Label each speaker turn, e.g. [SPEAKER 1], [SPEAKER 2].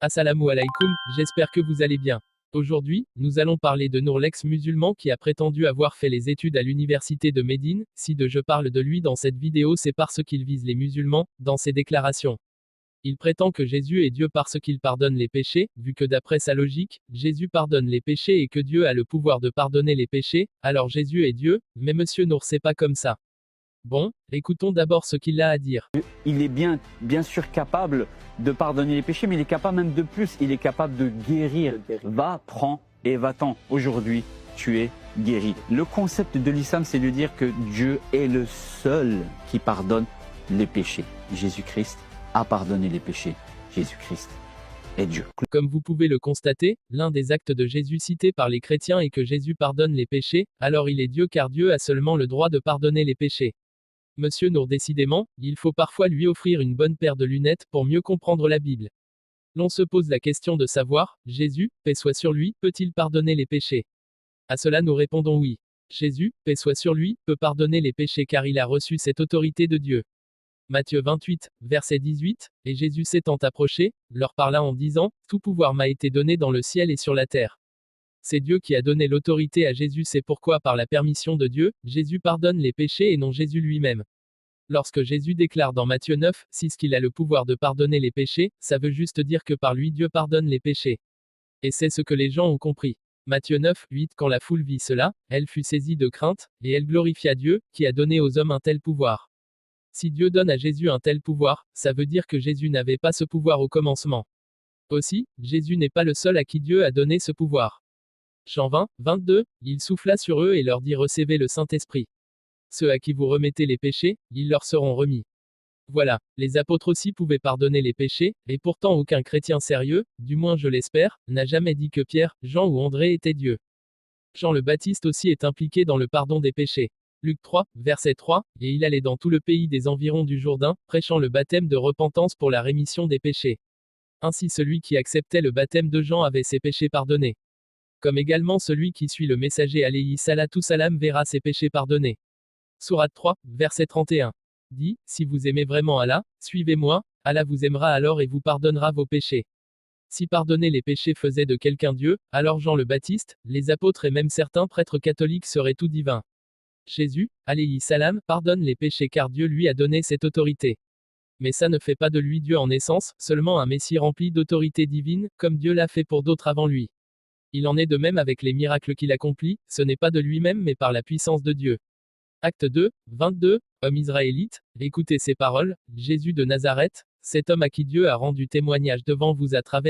[SPEAKER 1] Assalamu alaikum, j'espère que vous allez bien. Aujourd'hui, nous allons parler de Nour l'ex-musulman qui a prétendu avoir fait les études à l'université de Médine. Si je parle de lui dans cette vidéo, c'est parce qu'il vise les musulmans, dans ses déclarations. Il prétend que Jésus est Dieu parce qu'il pardonne les péchés, vu que d'après sa logique, Jésus pardonne les péchés et que Dieu a le pouvoir de pardonner les péchés, alors Jésus est Dieu, mais monsieur Nour c'est pas comme ça. Bon, écoutons d'abord ce qu'il a à dire.
[SPEAKER 2] Il est bien sûr capable de pardonner les péchés, mais il est capable même de plus, il est capable de guérir. Va, prends et va-t'en. Aujourd'hui, tu es guéri. Le concept de l'islam, c'est de dire que Dieu est le seul qui pardonne les péchés. Jésus-Christ a pardonné les péchés. Jésus-Christ est Dieu.
[SPEAKER 1] Comme vous pouvez le constater, l'un des actes de Jésus cités par les chrétiens est que Jésus pardonne les péchés, alors il est Dieu car Dieu a seulement le droit de pardonner les péchés. Monsieur Nour décidément, il faut parfois lui offrir une bonne paire de lunettes pour mieux comprendre la Bible. L'on se pose la question de savoir, Jésus, paix soit sur lui, peut-il pardonner les péchés? À cela nous répondons oui. Jésus, paix soit sur lui, peut pardonner les péchés car il a reçu cette autorité de Dieu. Matthieu 28, verset 18, et Jésus s'étant approché, leur parla en disant, tout pouvoir m'a été donné dans le ciel et sur la terre. C'est Dieu qui a donné l'autorité à Jésus, c'est pourquoi par la permission de Dieu, Jésus pardonne les péchés et non Jésus lui-même. Lorsque Jésus déclare dans Matthieu 9, 6 qu'il a le pouvoir de pardonner les péchés, ça veut juste dire que par lui Dieu pardonne les péchés. Et c'est ce que les gens ont compris. Matthieu 9, 8 Quand la foule vit cela, elle fut saisie de crainte, et elle glorifia Dieu, qui a donné aux hommes un tel pouvoir. Si Dieu donne à Jésus un tel pouvoir, ça veut dire que Jésus n'avait pas ce pouvoir au commencement. Aussi, Jésus n'est pas le seul à qui Dieu a donné ce pouvoir. Jean 20, 22, il souffla sur eux et leur dit recevez le Saint-Esprit. Ceux à qui vous remettez les péchés, ils leur seront remis. Voilà, les apôtres aussi pouvaient pardonner les péchés, et pourtant aucun chrétien sérieux, du moins je l'espère, n'a jamais dit que Pierre, Jean ou André étaient Dieu. Jean le Baptiste aussi est impliqué dans le pardon des péchés. Luc 3, verset 3, et il allait dans tout le pays des environs du Jourdain, prêchant le baptême de repentance pour la rémission des péchés. Ainsi celui qui acceptait le baptême de Jean avait ses péchés pardonnés. Comme également celui qui suit le messager alayhi salatu salam verra ses péchés pardonnés. Sourate 3, verset 31. Dit, si vous aimez vraiment Allah, suivez-moi, Allah vous aimera alors et vous pardonnera vos péchés. Si pardonner les péchés faisait de quelqu'un Dieu, alors Jean le Baptiste, les apôtres et même certains prêtres catholiques seraient tout divins. Jésus, alayhi salam, pardonne les péchés car Dieu lui a donné cette autorité. Mais ça ne fait pas de lui Dieu en essence, seulement un Messie rempli d'autorité divine, comme Dieu l'a fait pour d'autres avant lui. Il en est de même avec les miracles qu'il accomplit, ce n'est pas de lui-même mais par la puissance de Dieu. Acte 2, 22, homme israélite, écoutez ces paroles, Jésus de Nazareth, cet homme à qui Dieu a rendu témoignage devant vous à travers